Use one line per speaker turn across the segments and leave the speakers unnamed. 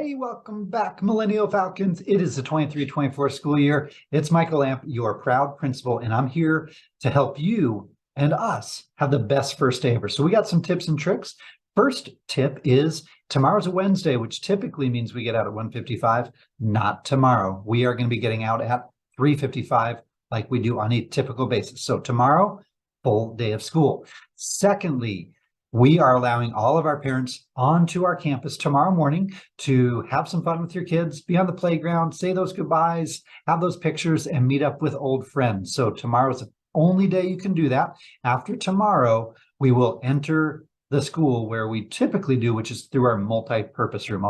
Hey, welcome back, Millennial Falcons. It is the 23-24 school year. It's Michael Lamp, your proud principal, and I'm here to help you and us have the best first day ever. So we got some tips and tricks. First tip is tomorrow's a Wednesday, which typically means we get out at 1:55. Not tomorrow. We are going to be getting out at 3:55 like we do on a typical basis. So tomorrow, full day of school. Secondly, we are allowing all of our parents onto our campus tomorrow morning to have some fun with your kids, be on the playground, say those goodbyes, have those pictures, and meet up with old friends. So tomorrow's the only day you can do that. After tomorrow, we will enter the school where we typically do, which is through our multi-purpose room.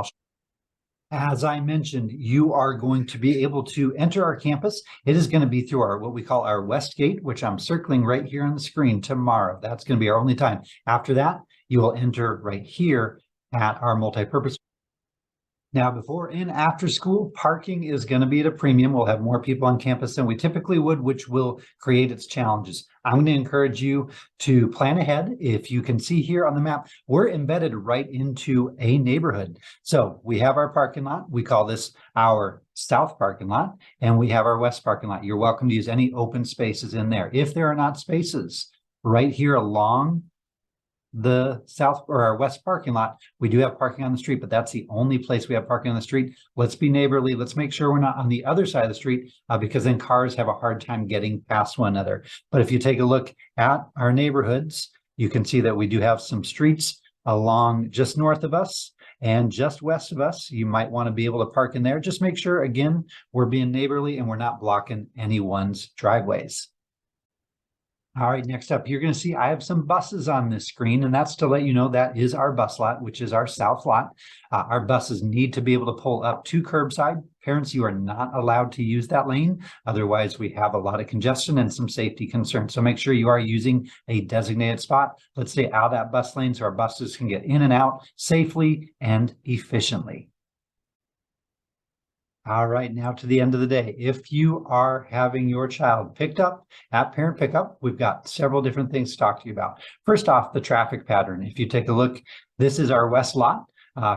As I mentioned, you are going to be able to enter our campus. It is going to be through our what we call our West Gate, which I'm circling right here on the screen tomorrow. That's going to be our only time. After that, you will enter right here at our multi-purpose. Now, before and after school, parking is going to be at a premium. We'll have more people on campus than we typically would, which will create its challenges. I'm going to encourage you to plan ahead. If you can see here on the map, we're embedded right into a neighborhood. So we have our parking lot. We call this our south parking lot, and we have our west parking lot. You're welcome to use any open spaces in there. If there are not spaces right here along the south or our west parking lot, we do have parking on the street, but that's the only place we have parking on the street. Let's be neighborly. Let's make sure we're not on the other side of the street because then cars have a hard time getting past one another. But if you take a look at our neighborhoods, you can see that we do have some streets along just north of us and just west of us. You might want to be able to park in there. Just make sure, again, we're being neighborly and we're not blocking anyone's driveways. All right, next up, you're going to see I have some buses on this screen, and that's to let you know that is our bus lot, which is our south lot. Our buses need to be able to pull up to curbside. Parents, you are not allowed to use that lane. Otherwise, we have a lot of congestion and some safety concerns. So make sure you are using a designated spot. Let's stay out of that bus lane so our buses can get in and out safely and efficiently. All right, now to the end of the day. If you are having your child picked up at parent pickup, we've got several different things to talk to you about. First off, the traffic pattern. If you take a look, this is our west lot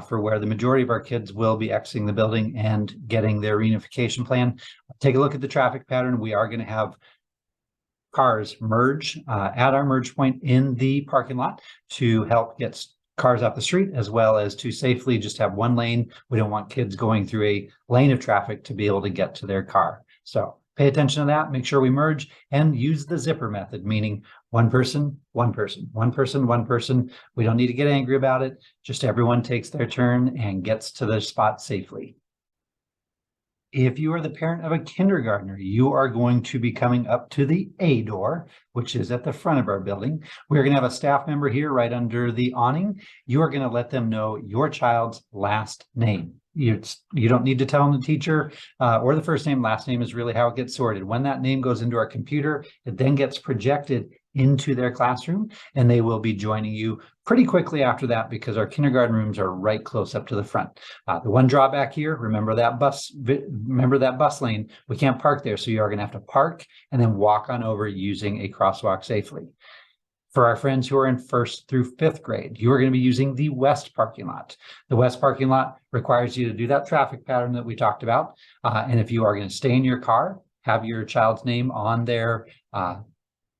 for where the majority of our kids will be exiting the building and getting their reunification plan. Take a look at the traffic pattern. We are going to have cars merge at our merge point in the parking lot to help get cars off the street, as well as to safely just have one lane. We don't want kids going through a lane of traffic to be able to get to their car. So pay attention to that, make sure we merge and use the zipper method, meaning one person, one person, one person, one person. We don't need to get angry about it. Just everyone takes their turn and gets to their spot safely. If you are the parent of a kindergartner, you are going to be coming up to the A door, which is at the front of our building. We're going to have a staff member here right under the awning. You are going to let them know your child's last name. You don't need to tell them the teacher or the first name. Last name is really how it gets sorted. When that name goes into our computer, it then gets projected into their classroom, and they will be joining you pretty quickly after that because our kindergarten rooms are right close up to the front. The one drawback here, remember that bus lane, we can't park there. So you are going to have to park and then walk on over using a crosswalk safely. For our friends who are in 1st through 5th grade, you are going to be using the west parking lot. The west parking lot requires you to do that traffic pattern that we talked about. And if you are going to stay in your car, have your child's name on their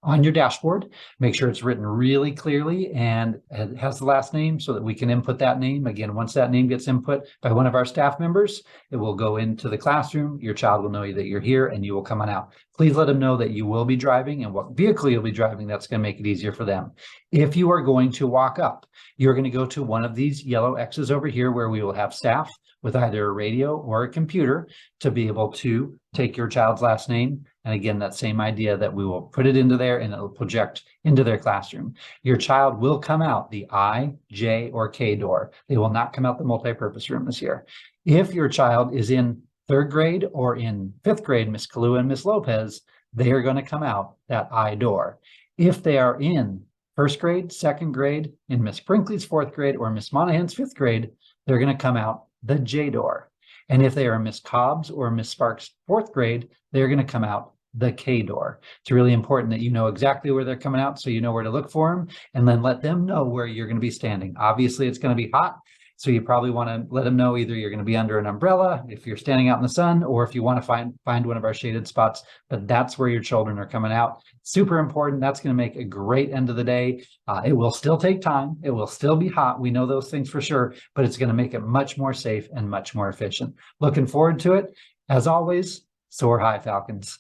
on your dashboard, make sure it's written really clearly and it has the last name so that we can input that name. Again, once that name gets input by one of our staff members, it will go into the classroom. Your child will know that you're here and you will come on out. Please let them know that you will be driving and what vehicle you'll be driving. That's going to make it easier for them. If you are going to walk up, you're going to go to one of these yellow X's over here where we will have staff with either a radio or a computer to be able to take your child's last name. And again, that same idea that we will put it into there and it will project into their classroom. Your child will come out the I, J, or K door. They will not come out the multi-purpose room this year. If your child is in 3rd grade or in 5th grade, Miss Kalua and Miss Lopez, they are going to come out that I door. If they are in 1st grade, 2nd grade, in Miss Brinkley's 4th grade, or Miss Monahan's 5th grade, they're going to come out the J door. And if they are Miss Cobb's or Miss Sparks' 4th grade, they're going to come out the K door. It's really important that you know exactly where they're coming out so you know where to look for them, and then let them know where you're going to be standing. Obviously, it's going to be hot. So you probably want to let them know either you're going to be under an umbrella if you're standing out in the sun, or if you want to find one of our shaded spots, but that's where your children are coming out. Super important. That's going to make a great end of the day. It will still take time. It will still be hot. We know those things for sure, but it's going to make it much more safe and much more efficient. Looking forward to it. As always, soar high, Falcons.